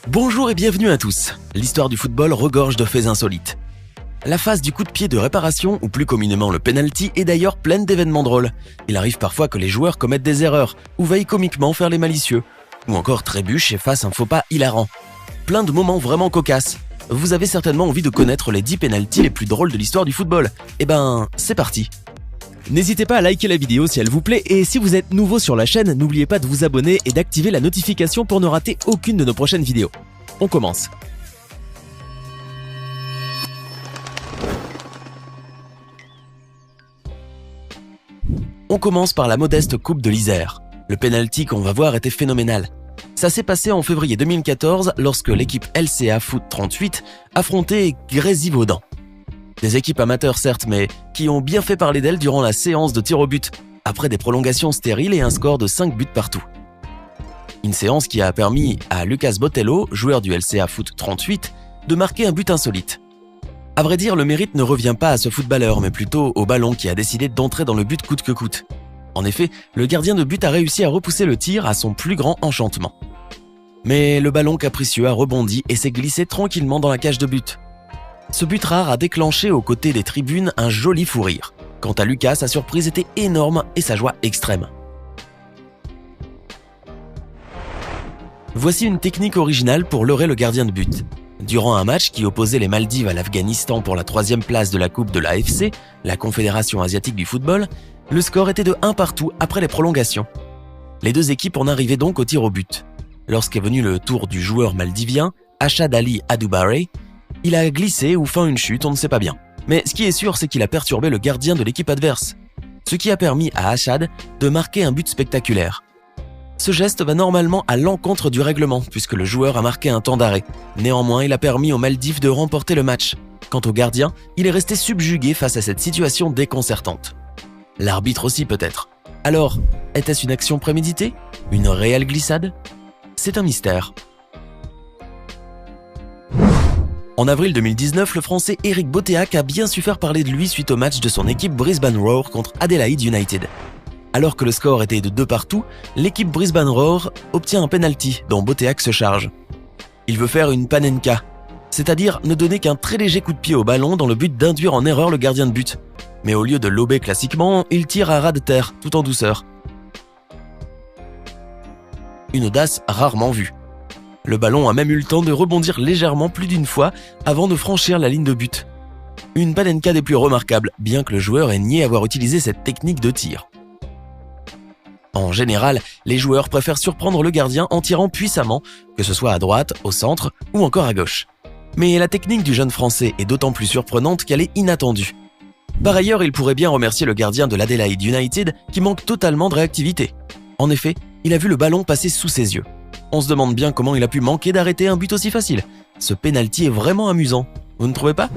Bonjour et bienvenue à tous. L'histoire du football regorge de faits insolites. La phase du coup de pied de réparation, ou plus communément le penalty, est d'ailleurs pleine d'événements drôles. Il arrive parfois que les joueurs commettent des erreurs, ou veuillent comiquement faire les malicieux, ou encore trébuchent et fassent un faux pas hilarant. Plein de moments vraiment cocasses. Vous avez certainement envie de connaître les 10 penaltys les plus drôles de l'histoire du football. Eh ben, c'est parti. N'hésitez pas à liker la vidéo si elle vous plaît, et si vous êtes nouveau sur la chaîne, n'oubliez pas de vous abonner et d'activer la notification pour ne rater aucune de nos prochaines vidéos. On commence. On commence par la modeste Coupe de l'Isère. Le penalty qu'on va voir était phénoménal. Ça s'est passé en février 2014 lorsque l'équipe LCA Foot 38 affrontait Grésivaudan. Des équipes amateurs certes, mais qui ont bien fait parler d'elles durant la séance de tir au but, après des prolongations stériles et un score de 5 buts partout. Une séance qui a permis à Lucas Botelho, joueur du LCA Foot 38, de marquer un but insolite. À vrai dire, le mérite ne revient pas à ce footballeur, mais plutôt au ballon qui a décidé d'entrer dans le but coûte que coûte. En effet, le gardien de but a réussi à repousser le tir à son plus grand enchantement. Mais le ballon capricieux a rebondi et s'est glissé tranquillement dans la cage de but. Ce but rare a déclenché aux côtés des tribunes un joli fou rire. Quant à Lucas, sa surprise était énorme et sa joie extrême. Voici une technique originale pour leurrer le gardien de but. Durant un match qui opposait les Maldives à l'Afghanistan pour la 3e place de la Coupe de l'AFC, la Confédération asiatique du football, le score était de 1 partout après les prolongations. Les deux équipes en arrivaient donc au tir au but. Lorsqu'est venu le tour du joueur maldivien, Ashad Ali Adoubare, il a glissé ou fait une chute, on ne sait pas bien. Mais ce qui est sûr, c'est qu'il a perturbé le gardien de l'équipe adverse, ce qui a permis à Ashad de marquer un but spectaculaire. Ce geste va normalement à l'encontre du règlement, puisque le joueur a marqué un temps d'arrêt. Néanmoins, il a permis aux Maldives de remporter le match. Quant au gardien, il est resté subjugué face à cette situation déconcertante. L'arbitre aussi peut-être. Alors, était-ce une action préméditée? Une réelle glissade? C'est un mystère. En avril 2019, le Français Eric Boteach a bien su faire parler de lui suite au match de son équipe Brisbane Roar contre Adelaide United. Alors que le score était de 2 partout, l'équipe Brisbane Roar obtient un penalty dont Boteach se charge. Il veut faire une panenka, c'est-à-dire ne donner qu'un très léger coup de pied au ballon dans le but d'induire en erreur le gardien de but. Mais au lieu de lober classiquement, il tire à ras de terre, tout en douceur. Une audace rarement vue. Le ballon a même eu le temps de rebondir légèrement plus d'une fois avant de franchir la ligne de but. Une panenka des plus remarquables, bien que le joueur ait nié avoir utilisé cette technique de tir. En général, les joueurs préfèrent surprendre le gardien en tirant puissamment, que ce soit à droite, au centre ou encore à gauche. Mais la technique du jeune Français est d'autant plus surprenante qu'elle est inattendue. Par ailleurs, il pourrait bien remercier le gardien de l'Adelaide United qui manque totalement de réactivité. En effet, il a vu le ballon passer sous ses yeux. On se demande bien comment il a pu manquer d'arrêter un but aussi facile. Ce penalty est vraiment amusant, vous ne trouvez pas?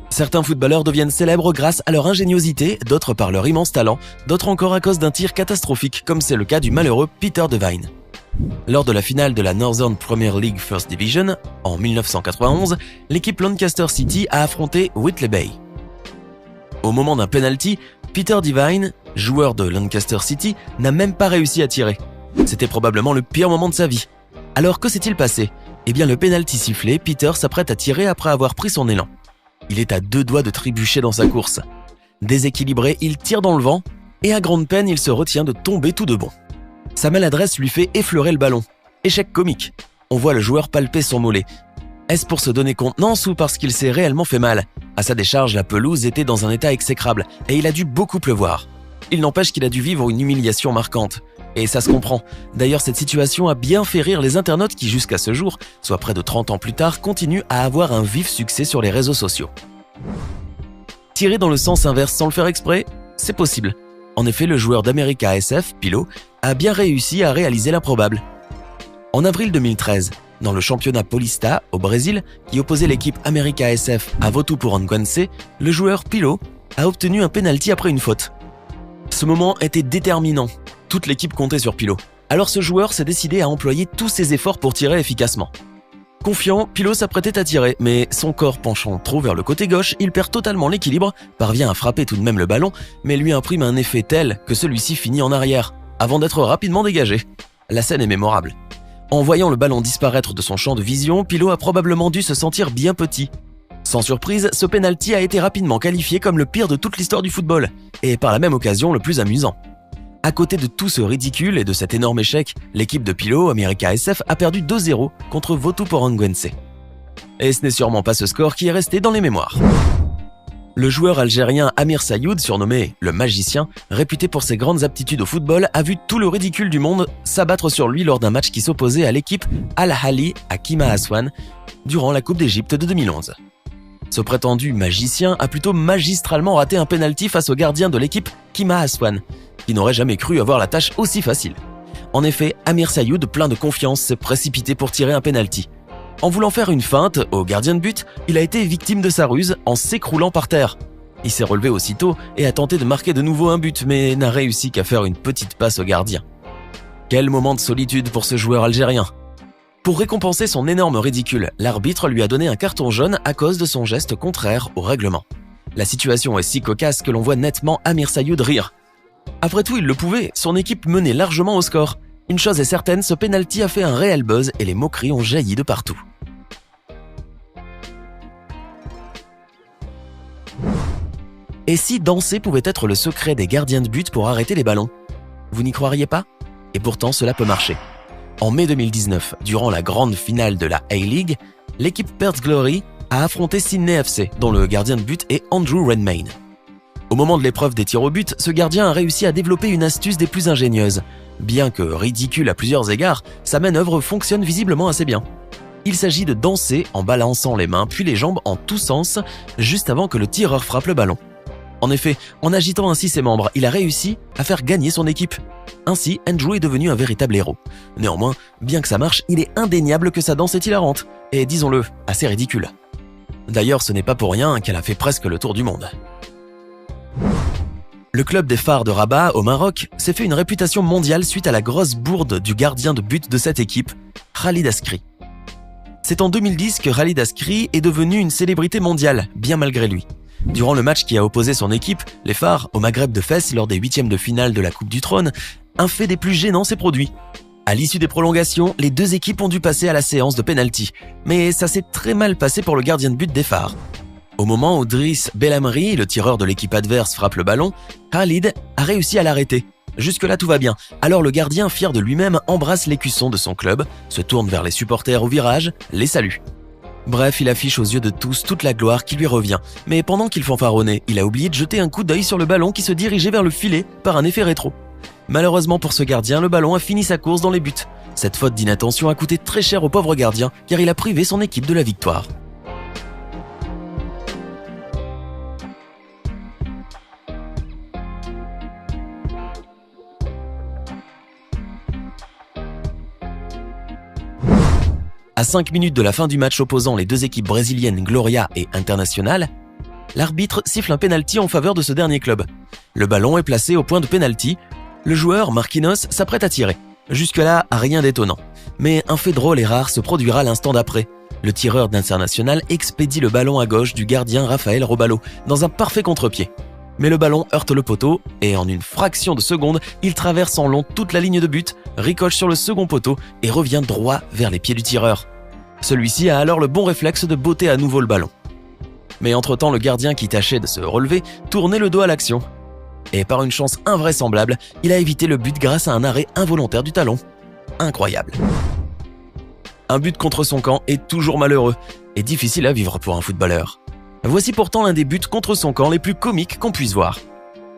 Certains footballeurs deviennent célèbres grâce à leur ingéniosité, d'autres par leur immense talent, d'autres encore à cause d'un tir catastrophique, comme c'est le cas du malheureux Peter Devine. Lors de la finale de la Northern Premier League First Division, en 1991, l'équipe Lancaster City a affronté Whitley Bay. Au moment d'un penalty, Peter Devine, joueur de Lancaster City, n'a même pas réussi à tirer. C'était probablement le pire moment de sa vie. Alors que s'est-il passé? Eh bien le penalty sifflé, Peter s'apprête à tirer après avoir pris son élan. Il est à 2 doigts de trébucher dans sa course. Déséquilibré, il tire dans le vent et à grande peine, il se retient de tomber tout de bon. Sa maladresse lui fait effleurer le ballon. Échec comique. On voit le joueur palper son mollet. Est-ce pour se donner contenance ou parce qu'il s'est réellement fait mal? À sa décharge, la pelouse était dans un état exécrable et il a dû beaucoup pleuvoir. Il n'empêche qu'il a dû vivre une humiliation marquante. Et ça se comprend. D'ailleurs, cette situation a bien fait rire les internautes qui, jusqu'à ce jour, soit près de 30 ans plus tard, continuent à avoir un vif succès sur les réseaux sociaux. Tirer dans le sens inverse sans le faire exprès, c'est possible. En effet, le joueur d'América SF, Pilo, a bien réussi à réaliser l'improbable. En avril 2013, dans le championnat Paulista, au Brésil, qui opposait l'équipe América SF à Votuporangwense, le joueur Pilo a obtenu un penalty après une faute. Ce moment était déterminant. Toute l'équipe comptait sur Pilo. Alors ce joueur s'est décidé à employer tous ses efforts pour tirer efficacement. Confiant, Pilo s'apprêtait à tirer, mais son corps penchant trop vers le côté gauche, il perd totalement l'équilibre, parvient à frapper tout de même le ballon, mais lui imprime un effet tel que celui-ci finit en arrière, avant d'être rapidement dégagé. La scène est mémorable. En voyant le ballon disparaître de son champ de vision, Pilot a probablement dû se sentir bien petit. Sans surprise, ce penalty a été rapidement qualifié comme le pire de toute l'histoire du football, et par la même occasion le plus amusant. À côté de tout ce ridicule et de cet énorme échec, l'équipe de Pilot, America SF, a perdu 2-0 contre Votuporangwense. Et ce n'est sûrement pas ce score qui est resté dans les mémoires. Le joueur algérien Amir Sayoud, surnommé le magicien, réputé pour ses grandes aptitudes au football, a vu tout le ridicule du monde s'abattre sur lui lors d'un match qui s'opposait à l'équipe Al-Ahli à Kima Aswan durant la Coupe d'Égypte de 2011. Ce prétendu magicien a plutôt magistralement raté un penalty face au gardien de l'équipe Kima Aswan, qui n'aurait jamais cru avoir la tâche aussi facile. En effet, Amir Sayoud, plein de confiance, s'est précipité pour tirer un penalty. En voulant faire une feinte au gardien de but, il a été victime de sa ruse en s'écroulant par terre. Il s'est relevé aussitôt et a tenté de marquer de nouveau un but, mais n'a réussi qu'à faire une petite passe au gardien. Quel moment de solitude pour ce joueur algérien! Pour récompenser son énorme ridicule, l'arbitre lui a donné un carton jaune à cause de son geste contraire au règlement. La situation est si cocasse que l'on voit nettement Amir Sayoud rire. Après tout, il le pouvait, son équipe menait largement au score. Une chose est certaine, ce penalty a fait un réel buzz et les moqueries ont jailli de partout. Et si danser pouvait être le secret des gardiens de but pour arrêter les ballons? Vous n'y croiriez pas? Et pourtant, cela peut marcher. En mai 2019, durant la grande finale de la A-League, l'équipe Perth Glory a affronté Sydney FC, dont le gardien de but est Andrew Redmayne. Au moment de l'épreuve des tirs au but, ce gardien a réussi à développer une astuce des plus ingénieuses. Bien que ridicule à plusieurs égards, sa manœuvre fonctionne visiblement assez bien. Il s'agit de danser en balançant les mains puis les jambes en tous sens, juste avant que le tireur frappe le ballon. En effet, en agitant ainsi ses membres, il a réussi à faire gagner son équipe. Ainsi, Andrew est devenu un véritable héros. Néanmoins, bien que ça marche, il est indéniable que sa danse est hilarante, et disons-le, assez ridicule. D'ailleurs, ce n'est pas pour rien qu'elle a fait presque le tour du monde. Le club des Phares de Rabat, au Maroc, s'est fait une réputation mondiale suite à la grosse bourde du gardien de but de cette équipe, Khalid Askri. C'est en 2010 que Khalid Askri est devenu une célébrité mondiale, bien malgré lui. Durant le match qui a opposé son équipe, les Phares, au Maghreb de Fès lors des 8e de finale de la Coupe du Trône, un fait des plus gênants s'est produit. À l'issue des prolongations, les deux équipes ont dû passer à la séance de penalty, mais ça s'est très mal passé pour le gardien de but des Phares. Au moment où Driss Belhamri, le tireur de l'équipe adverse, frappe le ballon, Khalid a réussi à l'arrêter. Jusque-là tout va bien, alors le gardien, fier de lui-même, embrasse l'écusson de son club, se tourne vers les supporters au virage, les salue. Bref, il affiche aux yeux de tous toute la gloire qui lui revient, mais pendant qu'il fanfaronnait, il a oublié de jeter un coup d'œil sur le ballon qui se dirigeait vers le filet par un effet rétro. Malheureusement pour ce gardien, le ballon a fini sa course dans les buts. Cette faute d'inattention a coûté très cher au pauvre gardien, car il a privé son équipe de la victoire. À 5 minutes de la fin du match opposant les deux équipes brésiliennes Gloria et Internacional, l'arbitre siffle un penalty en faveur de ce dernier club. Le ballon est placé au point de penalty. Le joueur, Marquinhos, s'apprête à tirer. Jusque-là, rien d'étonnant. Mais un fait drôle et rare se produira l'instant d'après. Le tireur d'Internacional expédie le ballon à gauche du gardien Rafael Robalo, dans un parfait contre-pied. Mais le ballon heurte le poteau et en une fraction de seconde, il traverse en long toute la ligne de but, ricoche sur le second poteau et revient droit vers les pieds du tireur. Celui-ci a alors le bon réflexe de botter à nouveau le ballon. Mais entre-temps, le gardien qui tâchait de se relever tournait le dos à l'action. Et par une chance invraisemblable, il a évité le but grâce à un arrêt involontaire du talon. Incroyable. Un but contre son camp est toujours malheureux et difficile à vivre pour un footballeur. Voici pourtant l'un des buts contre son camp les plus comiques qu'on puisse voir.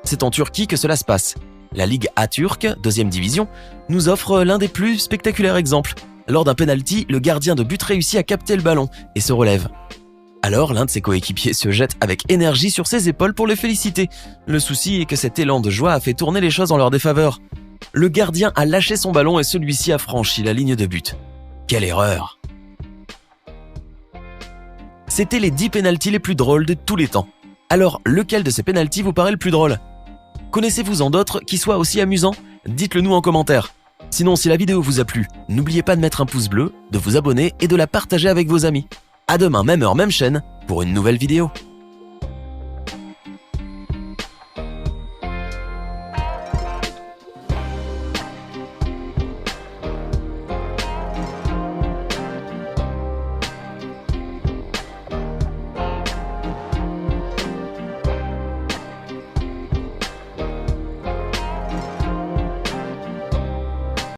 C'est en Turquie que cela se passe. La Ligue A turque, 2e division, nous offre l'un des plus spectaculaires exemples. Lors d'un penalty, le gardien de but réussit à capter le ballon et se relève. Alors, l'un de ses coéquipiers se jette avec énergie sur ses épaules pour les féliciter. Le souci est que cet élan de joie a fait tourner les choses en leur défaveur. Le gardien a lâché son ballon et celui-ci a franchi la ligne de but. Quelle erreur! C'était les 10 pénaltys les plus drôles de tous les temps. Alors, lequel de ces pénaltys vous paraît le plus drôle? Connaissez-vous-en d'autres qui soient aussi amusants? Dites-le nous en commentaire. Sinon, si la vidéo vous a plu, n'oubliez pas de mettre un pouce bleu, de vous abonner et de la partager avec vos amis. À demain, même heure, même chaîne, pour une nouvelle vidéo.